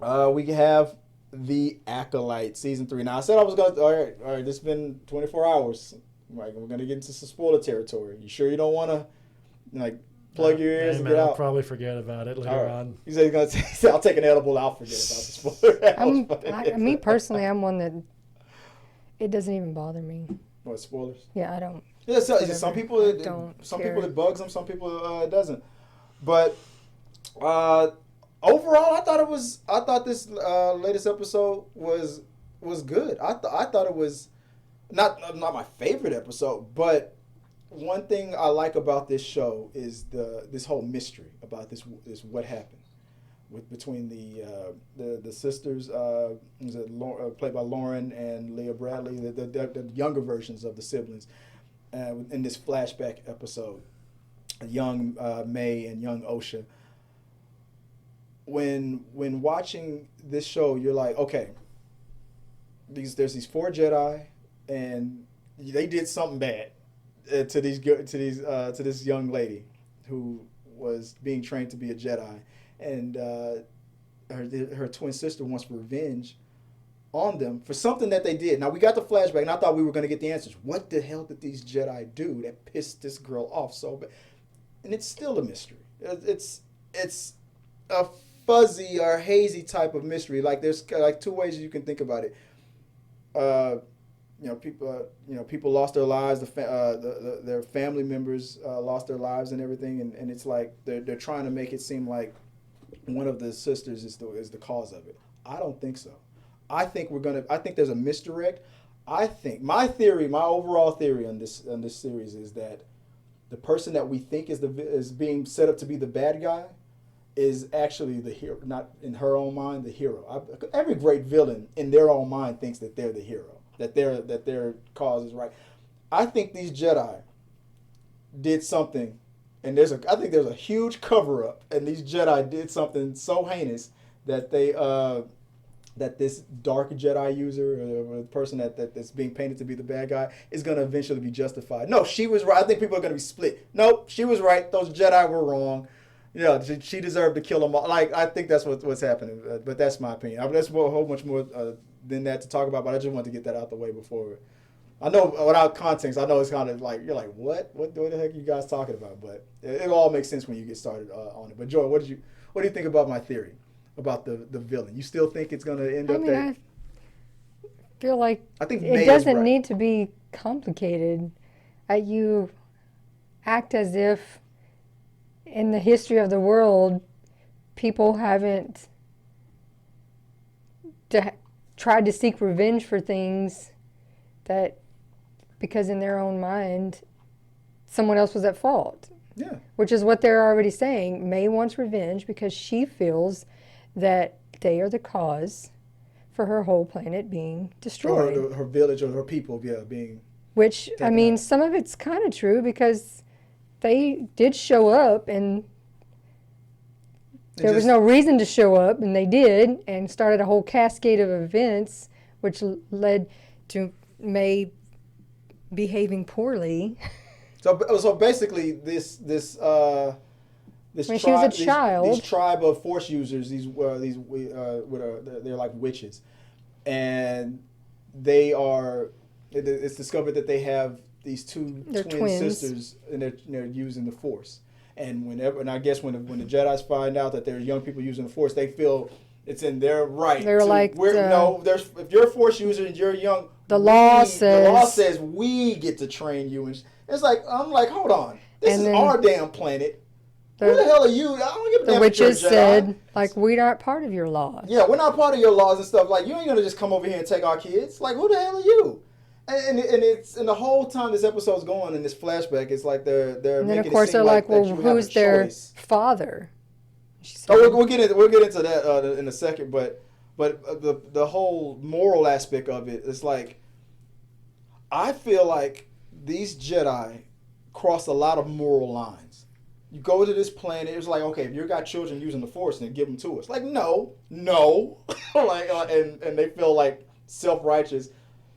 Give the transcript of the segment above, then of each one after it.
We have the Acolyte season 3. Now I said I was gonna. All right. This has been 24 hours. Like we're gonna get into some spoiler territory. You sure you don't want to like plug your ears and Man, get I'll out? probably forget about it All later right. on. He said he's gonna. He said, I'll take an edible. I'll forget about the spoiler. Me personally, I'm one that it doesn't even bother me. What spoilers? Yeah, I don't. Yeah, some people People it bugs them. Some people it doesn't. But overall, I thought this latest episode was good. I thought it was not my favorite episode, but one thing I like about this show is this whole mystery about this what happened between the sisters, played by Lauren and Leah Bradley, the younger versions of the siblings, in this flashback episode, young May and young Osha. When watching this show, you're like, okay, there's these 4 Jedi, and they did something bad to this young lady who was being trained to be a Jedi, and her twin sister wants revenge on them for something that they did. Now we got the flashback, and I thought we were going to get the answers. What the hell did these Jedi do that pissed this girl off so bad? And it's still a mystery. It's a fuzzy or hazy type of mystery. Like there's like 2 ways you can think about it. People lost their lives. Their family members lost their lives and everything, and it's like they're trying to make it seem like one of the sisters is the cause of it. I don't think so. I think there's a misdirect. I think my overall theory on this series is that the person that we think is being set up to be the bad guy is actually the hero, not in her own mind the hero. Every great villain in their own mind thinks that they're the hero, that their cause is right. I think these Jedi did something, and I think there's a huge cover up, and these Jedi did something so heinous that they that this dark Jedi user or the person that's being painted to be the bad guy is going to eventually be justified. No, she was right. I think people are going to be split. Nope, she was right. Those Jedi were wrong. Yeah, she deserved to kill them all. Like I think that's what's happening. But that's my opinion. There's a whole much more than that to talk about. But I just wanted to get that out the way before. I know without context, I know it's kind of like you're like, what the heck are you guys talking about? But it all makes sense when you get started on it. But Joy, what do you think about my theory about the villain? You still think it's going to end up there? I feel like I think it doesn't need to be complicated. You act as if in the history of the world, people haven't tried to seek revenge for things that, because in their own mind, someone else was at fault. Yeah. Which is what they're already saying. May wants revenge because she feels that they are the cause for her whole planet being destroyed. Or her village or her people, being. Which, I mean, some of it's kind of true because they did show up and there was no reason to show up, and they did, and started a whole cascade of events which led to May behaving poorly. So basically, this she was a child. These tribe of Force users, they're like witches, and they are. It's discovered that they have these twin sisters, and they're using the Force. And I guess when the Jedi's find out that there's young people using the Force, they feel it's in their right. They're like, if you're a Force user and you're young, the law says we get to train you, and it's like I'm like, hold on, this is our damn planet. Who the hell are you? I don't give a damn. The witches said, like, we're not part of your laws. Yeah, we're not part of your laws and stuff. Like, you ain't gonna just come over here and take our kids. Like, who the hell are you? And the whole time this episode's going in this flashback, it's like they're and then making of course it seem they're like, well, who's their father? We'll get into that in a second, but the whole moral aspect of it is like, I feel like these Jedi cross a lot of moral lines. You go to this planet, it's like, okay, if you got children using the Force, then give them to us. Like, no, like, and they feel like self-righteous.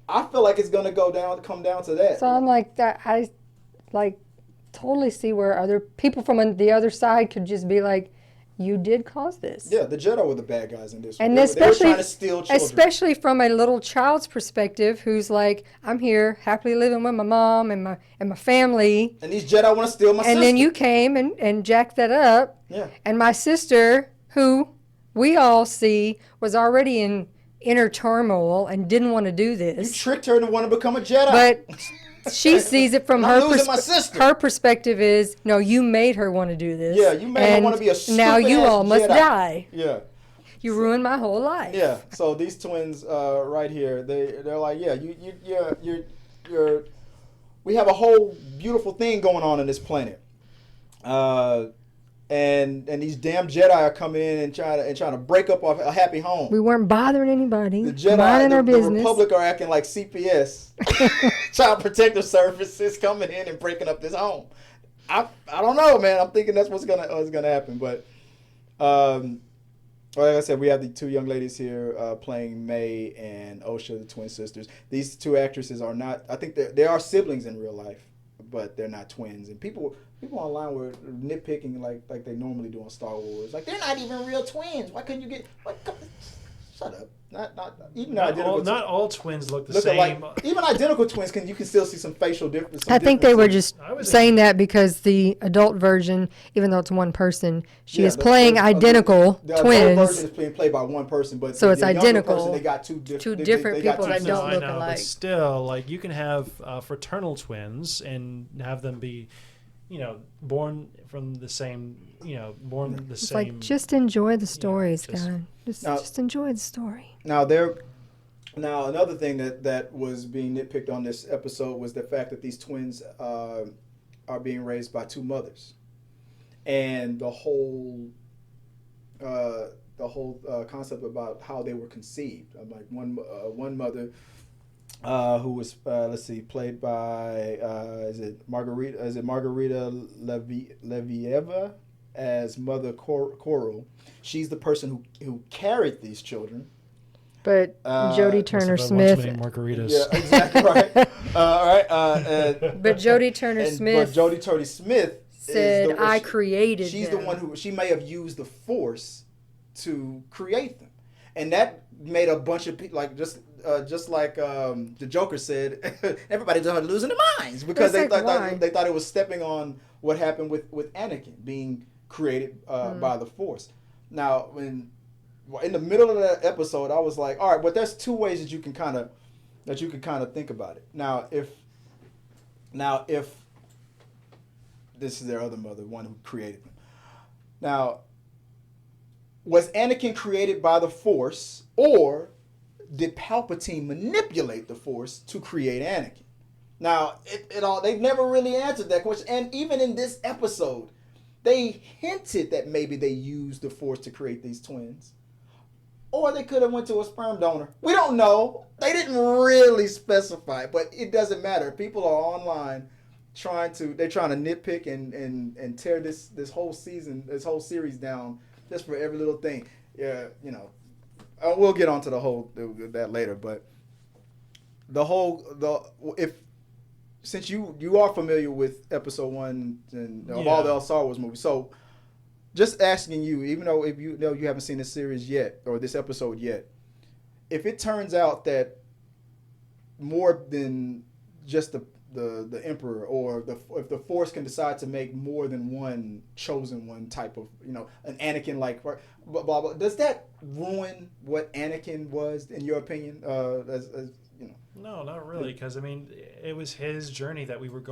I feel like it's gonna come down to that. So I'm like that. I like totally see where other people from the other side could just be like, you did cause this. Yeah, the Jedi were the bad guys in this one. And They were especially, trying to steal children. especially from a little child's perspective, who's like, I'm here happily living with my mom and my family. And these Jedi want to steal my sister. And then you came and jacked that up. Yeah. And my sister, who we all see was already in inner turmoil and didn't want to do this. You tricked her to want to become a Jedi. But she sees it from her sister. Her perspective is, no, you made her want to do this. Yeah, you made her want to be a stupid now you ass all must Jedi. die. Yeah. You ruined my whole life. Yeah. So these twins right here, they're like, yeah, you're we have a whole beautiful thing going on this planet. And these damn Jedi are coming in and trying to break up a happy home. We weren't bothering anybody. The Jedi, minding our the business. Republic are acting like CPS, Child Protective Services, coming in and breaking up this home. I don't know, man. I'm thinking that's what's gonna happen. But like I said, we have the two young ladies here playing May and Osha, the twin sisters. These two actresses are not. I think they are siblings in real life, but they're not twins. And people online were nitpicking like they normally do on Star Wars. Like, they're not even real twins. Why couldn't you get? Shut up. Not even not all twins look the same. Like, even identical twins you can still see some facial differences. I think they were just saying that because the adult version, even though it's one person, she is playing identical the twins. adult version is being played by one person, but so it's identical. Person, they got two different people that don't look alike. But still, like, you can have fraternal twins and have them be, born from the same, born the it's same. Like, just enjoy the stories, guys. Just enjoy the story. Now another thing that was being nitpicked on this episode was the fact that these twins are being raised by two mothers, and the whole concept about how they were conceived. Like one mother who was played by is it Margarita Levieva as Mother Koril. She's the person who carried these children. But Jodie Turner-Smith. Margaritas. Yeah, exactly right. But Jodie Turner-Smith. But Jodie Turner-Smith said, "I created." She's them. the one who she may have used the Force to create them, and that made a bunch of people just like the Joker said, everybody started losing their minds because they thought it was stepping on what happened with Anakin being created by the Force. Now, in the middle of that episode, I was like, all right, but there's two ways that you can kind of think about it. Now, if this is their other mother, one who created them. Now, was Anakin created by the Force, or did Palpatine manipulate the Force to create Anakin? Now, they've never really answered that question, and even in this episode, they hinted that maybe they used the Force to create these twins. Or they could have went to a sperm donor. We don't know. They didn't really specify, but it doesn't matter. People are online trying to nitpick and tear this whole series down just for every little thing. Yeah, we'll get onto that later, but since you are familiar with episode 1 and all the Star Wars movies, so just asking you, even though if you haven't seen this series yet or this episode yet, if it turns out that more than just the Emperor, or if the Force can decide to make more than one chosen one type of, an Anakin like blah, blah, blah, does that ruin what Anakin was in your opinion? No, not really, because it was his journey that we were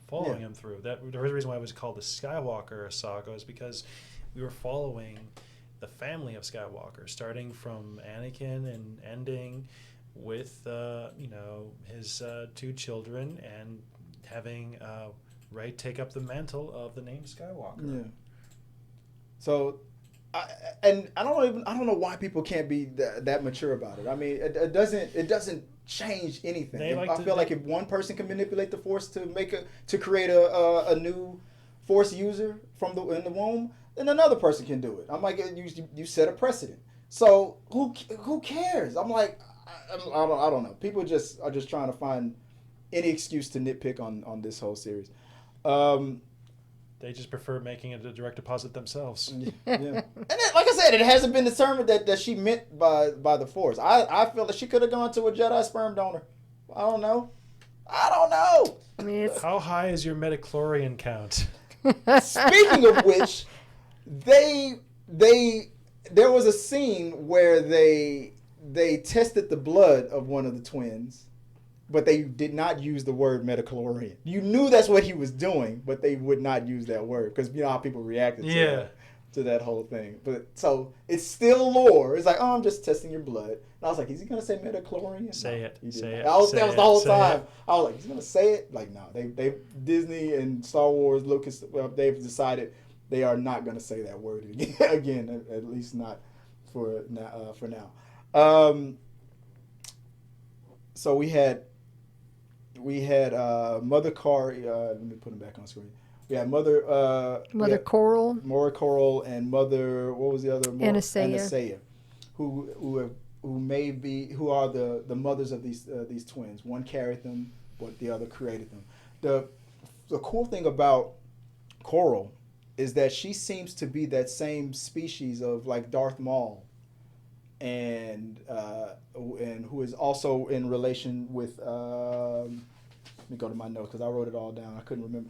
following him through. There was a reason why it was called the Skywalker saga, is because we were following the family of Skywalker, starting from Anakin and ending with his two children, and having Rey take up the mantle of the name Skywalker. Yeah. So, I don't know why people can't be that mature about it. I mean, it doesn't change anything. I feel like if one person can manipulate the Force to create a new Force user in the womb, then another person can do it. I'm like, you set a precedent. So who cares? I'm like, I don't know. People are just trying to find any excuse to nitpick on this whole series. They just prefer making it a direct deposit themselves. Yeah. And then, like I said, it hasn't been determined that she meant by the Force. I feel that she could have gone to a Jedi sperm donor. I don't know. I mean, How high is your Medaclorian count? Speaking of which, there was a scene where they tested the blood of one of the twins, but they did not use the word Medaclorian. You knew that's what he was doing, but they would not use that word because you know how people reacted to that whole thing. But so it's still lore. It's like, oh, I'm just testing your blood. And I was like, is he gonna say Medaclorian? Say it. Say it. That was the whole time. It. I was like, he's gonna say it? Like, no. They Disney and Star Wars, Lucas, they've decided they are not gonna say that word again. At least not for now. So we had Mother let me put him back on screen. We had Mother Koril. Mother Koril and Mother, what was the other? Aniseya. Who are the mothers of these twins. One carried them, but the other created them. The cool thing about Koril is that she seems to be that same species of like Darth Maul, and who is also in relation with let me go to my notes because I wrote it all down. I couldn't remember.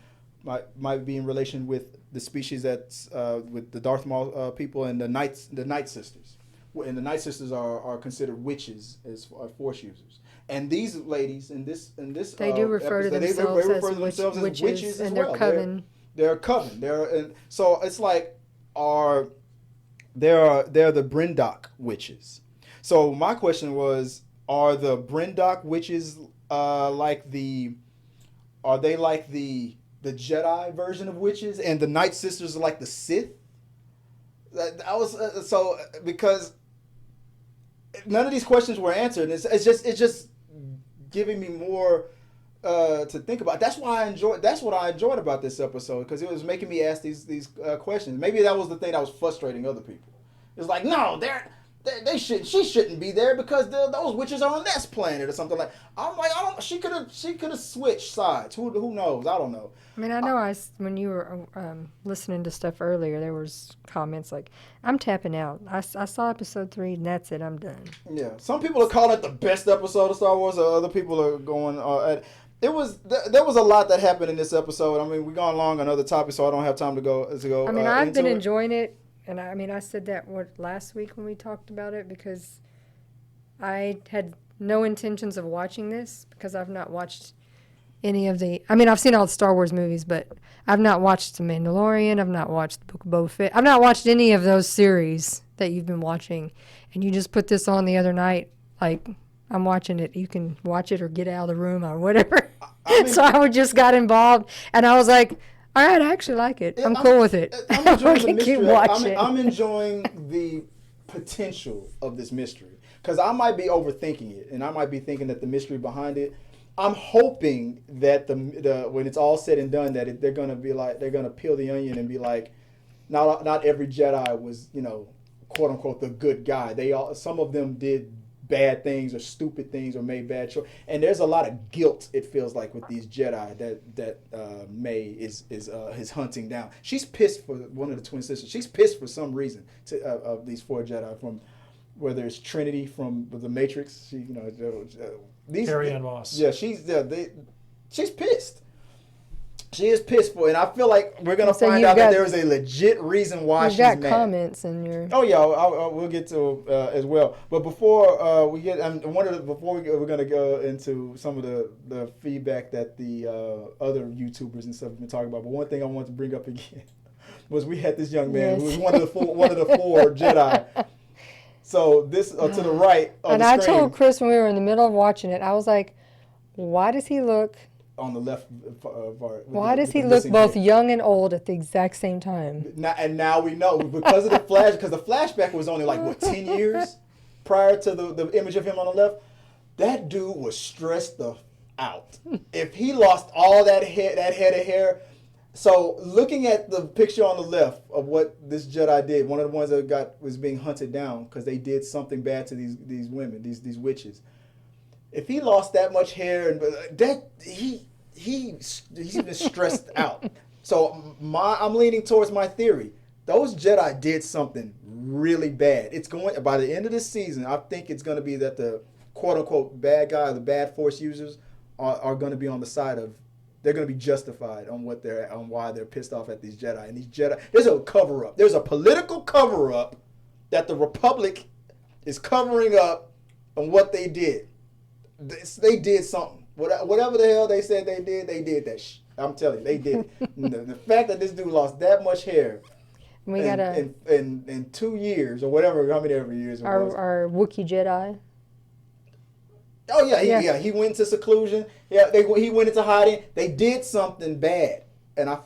Might be in relation with the species that's with the Darth Maul people and the Nightsisters. And the Nightsisters are considered witches as Force users. And these ladies in this they do refer to themselves as witches and their coven. They're a coven. And so it's like they're the Brendock witches. So my question was, are the Brendock witches like the Jedi version of witches, and the Nightsisters are like the Sith? I was so because none of these questions were answered. It's just giving me more to think about. That's what I enjoyed about this episode, because it was making me ask these questions. Maybe that was the thing that was frustrating other people. It's like, no, she shouldn't be there because those witches are on this planet or something like. I'm like, she could have switched sides. Who knows? I don't know. I mean, I know when you were listening to stuff earlier, there was comments like, I'm tapping out. I saw episode 3 and that's it. I'm done. Yeah. Some people are calling it the best episode of Star Wars, or other people are going there was a lot that happened in this episode. I mean, we're going long on other topics, so I don't have time to go. I mean, I've been enjoying it. And I said that last week when we talked about it, because I had no intentions of watching this because I've not watched any of I've seen all the Star Wars movies, but I've not watched The Mandalorian. I've not watched the Book of Boba Fett. I've not watched any of those series that you've been watching. And you just put this on the other night, like, I'm watching it. You can watch it or get out of the room or whatever. So I just got involved, and I was like, all right, I actually like it. I'm cool with it. I'm enjoying the mystery. Keep watching. I'm enjoying the potential of this mystery, because I might be overthinking it, and I might be thinking that the mystery behind it. I'm hoping that when it's all said and done, that they're gonna peel the onion and be like, not every Jedi was, quote unquote, the good guy. Some of them did bad things or stupid things or made bad choices, and there's a lot of guilt, it feels like, with these Jedi that May is hunting down. She's pissed for one of the twin sisters. She's pissed for some reason of these 4 Jedi, from whether it's Trinity from the Matrix. Carrie-Ann Moss. Yeah, she's pissed. She is pissed for it, and I feel like we're going to find out that there is a legit reason why she's mad. You've got comments in your... Oh, yeah, we'll get to as well. But before we get... we're going to go into some of the feedback that the other YouTubers and stuff have been talking about. But one thing I want to bring up again was we had this young man who was one of the four Jedi. So this, to the right on the screen... And I told Chris when we were in the middle of watching it, I was like, why does he look... on the left part. Why does he look both young and old at the exact same time? Now we know, because of the because the flashback was only 10 years prior to the image of him on the left. That dude was stressed out. If he lost all that head of hair. So looking at the picture on the left of what this Jedi did, one of the ones that was being hunted down because they did something bad to these women, these witches. If he lost that much hair, and he's been stressed out. So I'm leaning towards my theory. Those Jedi did something really bad. It's going by the end of this season. I think it's going to be that the quote unquote bad guy, the bad Force users, are going to be on the side of. They're going to be justified on why they're pissed off at these Jedi. And these Jedi, there's a cover up. There's a political cover up that the Republic is covering up on what they did. They did something. Whatever the hell they said they did that shit. I'm telling you, they did. The fact that this dude lost that much hair in 2 years or whatever, how many ever years it was. Our Wookiee Jedi. Oh yeah, he went into seclusion. Yeah, he went into hiding. They did something bad, and I'm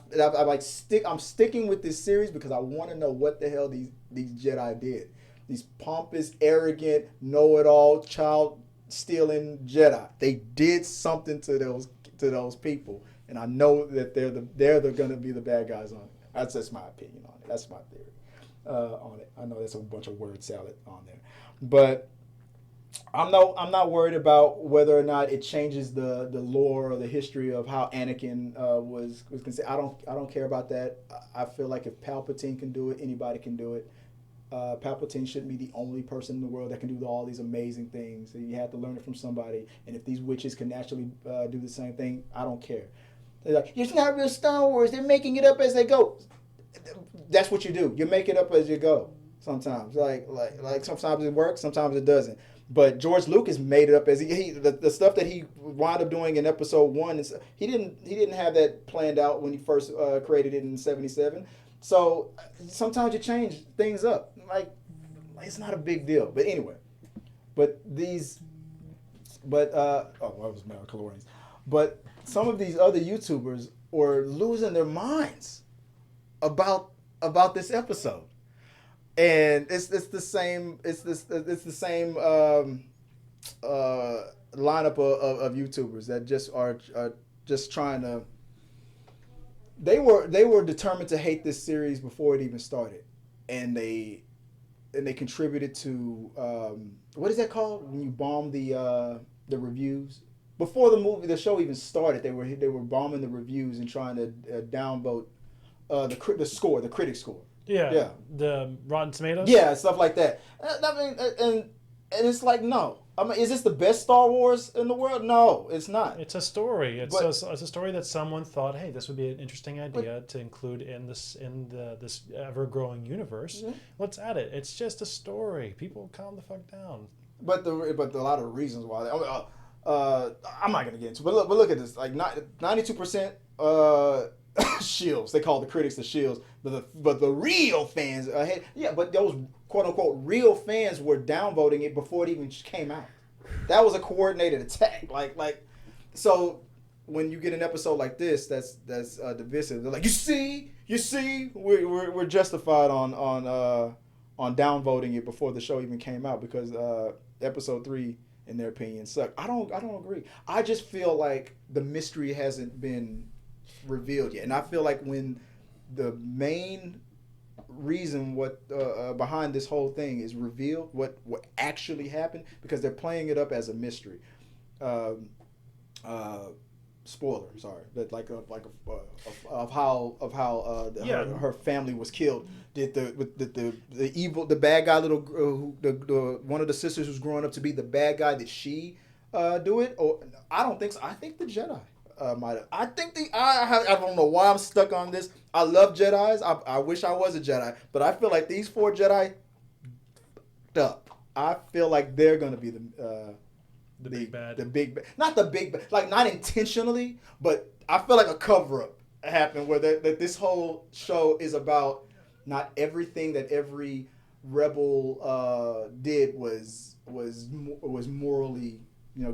sticking with this series because I want to know what the hell these Jedi did. These pompous, arrogant, know-it-all, child-stealing Jedi. They did something to those people, and I know that they're going to be the bad guys on it. That's just my opinion on it. That's my theory on it. I know that's a bunch of word salad on there, but. I'm not worried about whether or not it changes the lore or the history of how Anakin was considered. I don't care about that. I feel like if Palpatine can do it, anybody can do it. Palpatine shouldn't be the only person in the world that can do all these amazing things. You have to learn it from somebody. And if these witches can naturally do the same thing, I don't care. They're like, it's not real Star Wars. They're making it up as they go. That's what you do. You make it up as you go. Sometimes, like sometimes it works, sometimes it doesn't. But George Lucas made it up as the stuff that he wound up doing in Episode 1. He didn't have that planned out when he first created it in '77. So sometimes you change things up. Like it's not a big deal. But anyway, that was Medaclorians. But some of these other YouTubers were losing their minds about this episode. And it's the same lineup of YouTubers that just are just trying to. They were determined to hate this series before it even started, and they contributed to what is that called when you bomb the reviews before the show even started. They were bombing the reviews and trying to downvote the critic score. Yeah. The Rotten Tomatoes. Yeah, stuff like that. I mean, and it's like, no. I mean, is this the best Star Wars in the world? No, it's not. It's a story. It's a story that someone thought, hey, this would be an interesting idea to include in this ever-growing universe. Mm-hmm. Let's add it. It's just a story. People calm the fuck down. But a lot of the reasons why. I'm not gonna get into. But look at this. Like 92%. Shields. They call the critics the shields, but the real fans but those quote unquote real fans were downvoting it before it even came out. That was a coordinated attack. Like so when you get an episode like this that's divisive, they're like, you see we're justified on downvoting it before the show even came out because episode 3 in their opinion sucked. I don't agree. I just feel like the mystery hasn't been revealed yet, and I feel like when the main reason behind this whole thing is revealed, what actually happened, because they're playing it up as a mystery. Spoiler, sorry, but of how her family was killed. Did the evil, the bad guy, the one of the sisters who's growing up to be the bad guy, did she do it? Or I don't think so. I think the Jedi. I don't know why I'm stuck on this. I love Jedis. I wish I was a Jedi, but I feel like these 4 Jedi up. I feel like they're gonna be the big bad. The big bad. Not the big bad. Like not intentionally, but I feel like a cover up happened where that this whole show is about not everything that every rebel did was morally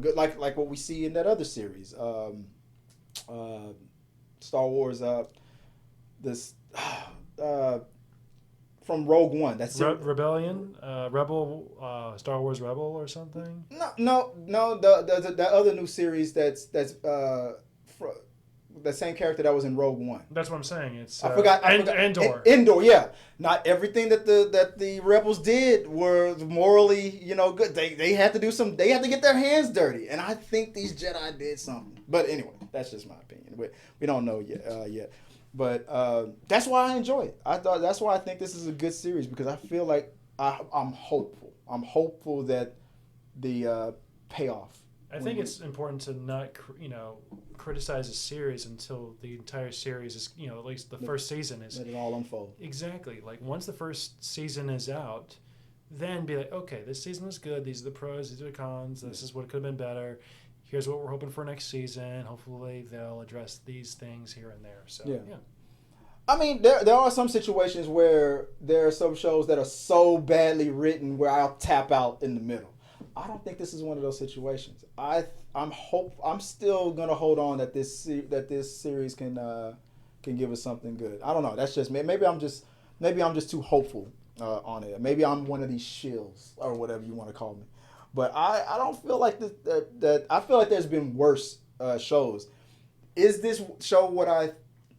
good. Like what we see in that other series. Star Wars, from Rogue One. That's Rebellion, Rebel, Star Wars Rebel or something. No. The other new series that's the same character that was in Rogue One. That's what I'm saying. It's I forgot. Andor. Andor, yeah. Not everything that the rebels did were morally, good. They had to do some. They had to get their hands dirty, and I think these Jedi did something. But anyway, that's just my opinion. We don't know yet. But that's why I enjoy it. That's why I think this is a good series, because I feel like I'm hopeful. I'm hopeful that the payoff. I think it's important to not, criticize a series until the entire series is, at least the first season is. Let it all unfold. Exactly. Like once the first season is out, then be like, okay, this season was good. These are the pros. These are the cons. This is what could have been better. Here's what we're hoping for next season. Hopefully they'll address these things here and there. So yeah. I mean, there are some situations where there are some shows that are so badly written where I'll tap out in the middle. I don't think this is one of those situations. I'm still gonna hold on that this series can give us something good. I don't know. That's just maybe I'm just too hopeful on it. Maybe I'm one of these shills or whatever you want to call me. But I don't feel like that. I feel like there's been worse shows. Is this show what I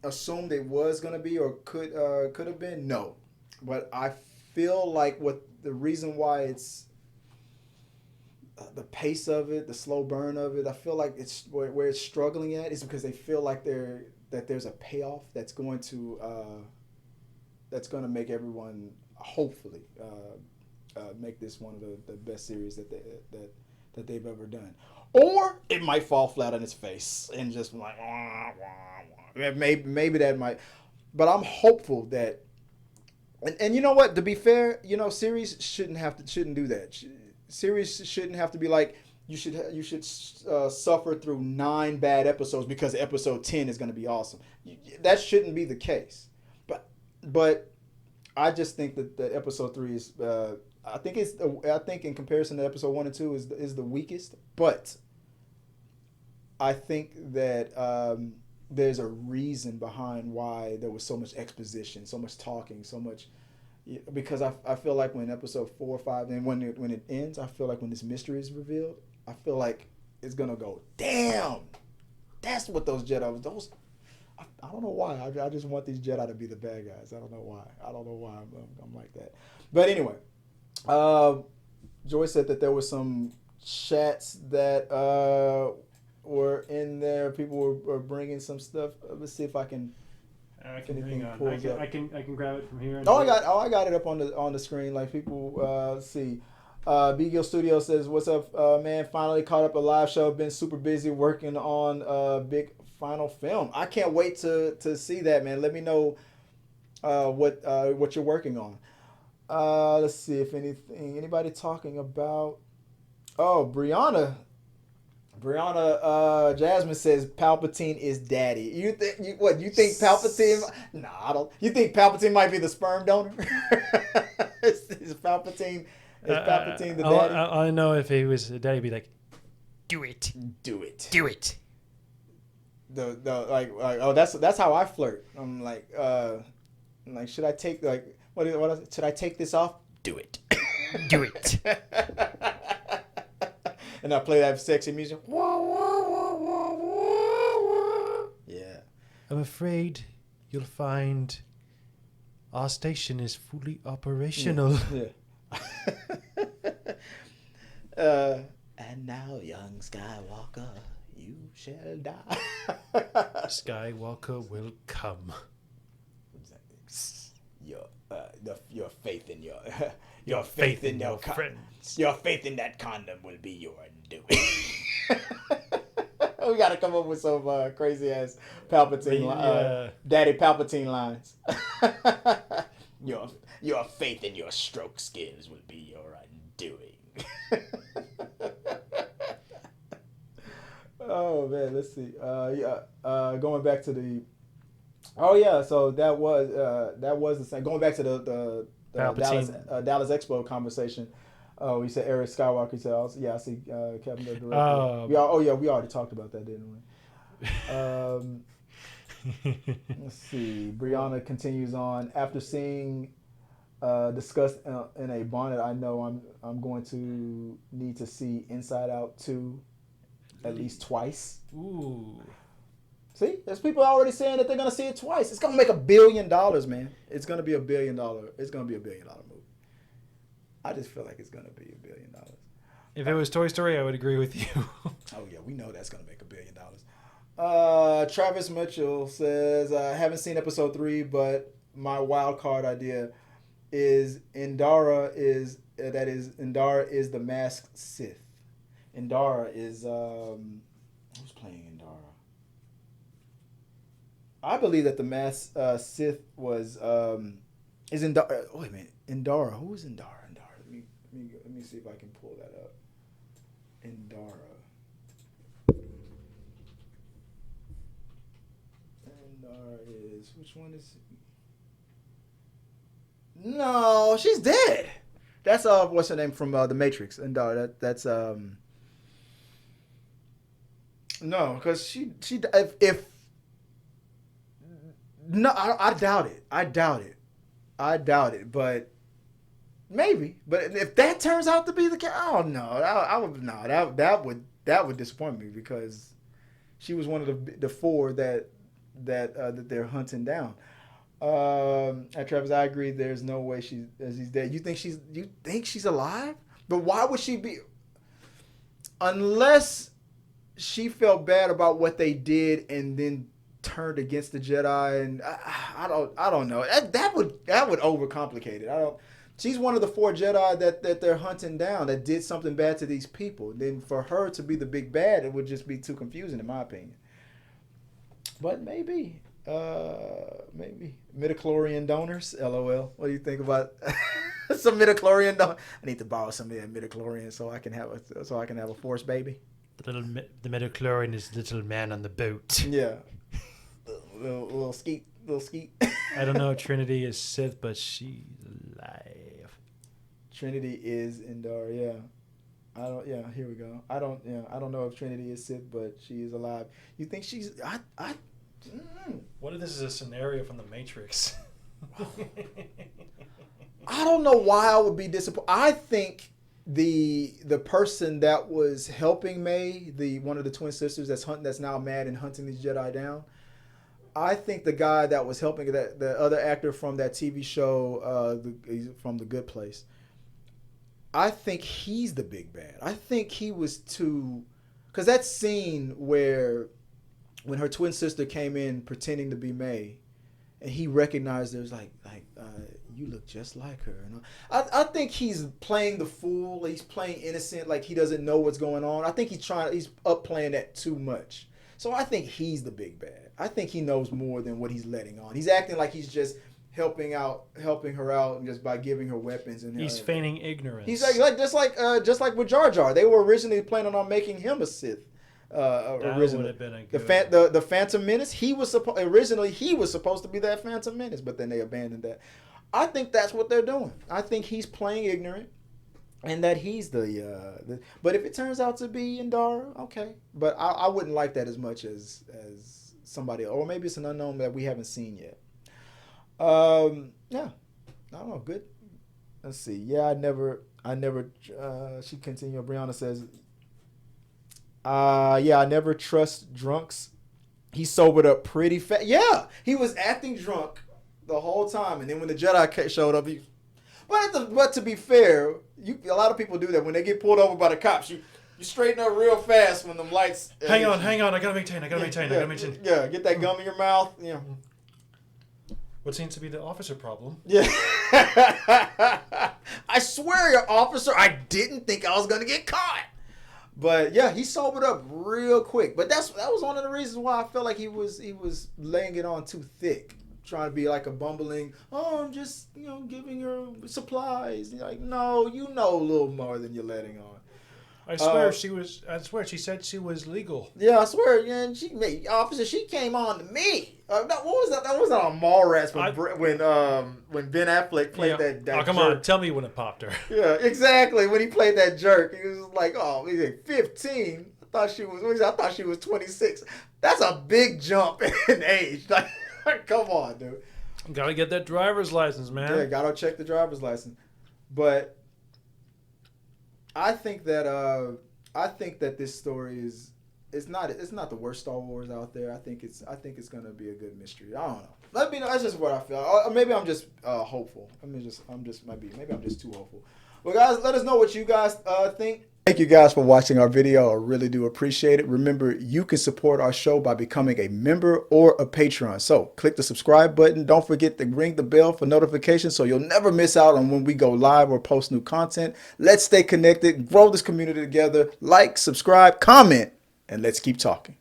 assumed it was gonna be or could have been? No, but I feel like the reason why it's the pace of it, the slow burn of it, I feel like it's where it's struggling at is because they feel like there's a payoff that's going to make everyone hopefully make this one of the best series that they've ever done, or it might fall flat on its face and just like wah, wah, wah. Maybe that might, but I'm hopeful that, and you know what? To be fair, series shouldn't do that. Series shouldn't have to be like you should suffer through 9 bad episodes because episode 10 is going to be awesome. That shouldn't be the case. But I just think that episode 3 is. I think in comparison to episode 1 and 2 is the weakest. But I think that there's a reason behind why there was so much exposition, so much talking, so much. Because I feel like when episode 4 or 5 and when it ends, I feel like when this mystery is revealed, I feel like it's gonna go, damn, that's what those Jedi was. I don't know why. I just want these Jedi to be the bad guys. I don't know why. I'm like that. But anyway, Joy said that there were some chats that were in there. People were bringing some stuff. Let's see if I can. I can grab it from here. I got it up on the screen. Like people see. B-Gill Studio says, "What's up, man? Finally caught up a live show. Been super busy working on a big final film. I can't wait to see that, man. Let me know what you're working on. Let's see if anybody talking about. Oh, Brianna Jasmine says Palpatine is daddy. You think Palpatine? No, I don't. You think Palpatine might be the sperm donor? Is Palpatine the daddy? I know if he was a daddy, he'd be like, do it. That's how I flirt. I'm like should I take should I take this off? Do it. Do it. And I play that sexy music. Yeah. I'm afraid you'll find our station is fully operational. Yeah. And now, young Skywalker, you shall die. Skywalker will come. Your faith in your faith in your friends. Your faith in that condom will be your undoing. We gotta come up with some crazy ass Palpatine, Daddy Palpatine lines. Your faith in your stroke skills will be your undoing. Oh man, let's see. Going back to the. Oh yeah, so that was the same. Going back to the Dallas Expo conversation. Oh, he said Eric Skywalker. He said, I see Captain the Director. We already talked about that, didn't we? Let's see. Brianna continues on. After seeing discussed in a bonnet, I know I'm going to need to see Inside Out 2 at least twice. Ooh. See, there's people already saying that they're gonna see it twice. It's gonna make $1 billion, man. It's gonna be $1 billion. It's gonna be $1 billion movie. I just feel like it's gonna be $1 billion. If it was Toy Story, I would agree with you. Oh yeah, we know that's gonna make $1 billion. Travis Mitchell says, haven't seen episode 3, but my wild card idea is Indara is the masked Sith. Indara is who's playing Indara? I believe that the masked Sith was is Indara. Wait a minute, Indara. Who is Indara? Let me see if I can pull that up. Indara. Is which one is? No, she's dead. That's what's her name from The Matrix? And that's no, because she if no, I doubt it. I doubt it. But maybe. But if that turns out to be the case, oh no, I would no. That would disappoint me because she was one of the 4 that they're hunting down. Travis, I agree. There's no way he's dead. You think she's alive? But why would she be? Unless she felt bad about what they did and then turned against the Jedi, and I don't know. That would overcomplicate it. She's one of the 4 Jedi that they're hunting down that did something bad to these people. Then for her to be the big bad, it would just be too confusing in my opinion. But maybe Medaclorian donors. LOL. What do you think about some Medaclorian donors? I need to borrow some of that Medaclorian so I can have a Force baby. The Medaclorian is little man on the boat. Yeah, little skeet. I don't know. Trinity is Sith, but she's alive. Trinity is Indar. Yeah. Here we go. I don't know if Trinity is Sith, but she is alive. You think she's? What if this is a scenario from The Matrix? I don't know why I would be disappointed. I think the person that was helping May, one of the twin sisters that's now mad and hunting these Jedi down. I think the guy that was helping the other actor from that TV show, from The Good Place. I think he's the big bad. I think he was because that scene when her twin sister came in pretending to be May, and he recognized her, was like you look just like her. And I think he's playing the fool. He's playing innocent, like he doesn't know what's going on. I think he's upplaying that too much. So I think he's the big bad. I think he knows more than what he's letting on. He's acting like he's just helping her out, and just by giving her weapons, and he's feigning ignorance. He's just like with Jar Jar. They were originally planning on making him a Sith. Originally, would have been a good... the Phantom Menace. He was supposed to be that Phantom Menace, but then they abandoned that. I think that's what they're doing. I think he's playing ignorant, and that he's the. But if it turns out to be Indara, okay. But I wouldn't like that as much as somebody, or maybe it's an unknown that we haven't seen yet. Yeah, I don't know. Good. Let's see. Yeah, I never. She continued. Brianna says, yeah, I never trust drunks. He sobered up pretty fast. Yeah, he was acting drunk the whole time, and then when the Jedi showed up, but to be fair, a lot of people do that when they get pulled over by the cops. You straighten up real fast when them lights. Hang on. I gotta maintain. Yeah, get that gum in your mouth. Yeah. What seems to be the officer problem? Yeah. I swear, your officer, I didn't think I was gonna get caught. But yeah, he sobered up real quick. But that was one of the reasons why I felt like he was laying it on too thick, trying to be like a bumbling. Oh, I'm just giving her supplies. You're like, no, you know a little more than you're letting on. I swear she said she was legal. Yeah, I swear. Yeah, and she came on to me. What was that? That wasn't on Mallrats when Ben Affleck played that. Oh, come jerk. on, tell me when it popped her. Yeah, exactly. When he played that jerk, he was like, "Oh, he's like 15." I thought she was 26. That's a big jump in age. Like, come on, dude. Gotta get that driver's license, man. Yeah, gotta check the driver's license. But I think that this story is it's not the worst Star Wars out there. I think it's gonna be a good mystery. I don't know. Let me know. That's just what I feel. Or maybe I'm just hopeful. Maybe I'm just too hopeful. Well, guys, let us know what you guys think. Thank you guys for watching our video. I really do appreciate it. Remember, you can support our show by becoming a member or a patron. So click the subscribe button. Don't forget to ring the bell for notifications so you'll never miss out on when we go live or post new content. Let's stay connected, grow this community together. Like, subscribe, comment, and let's keep talking.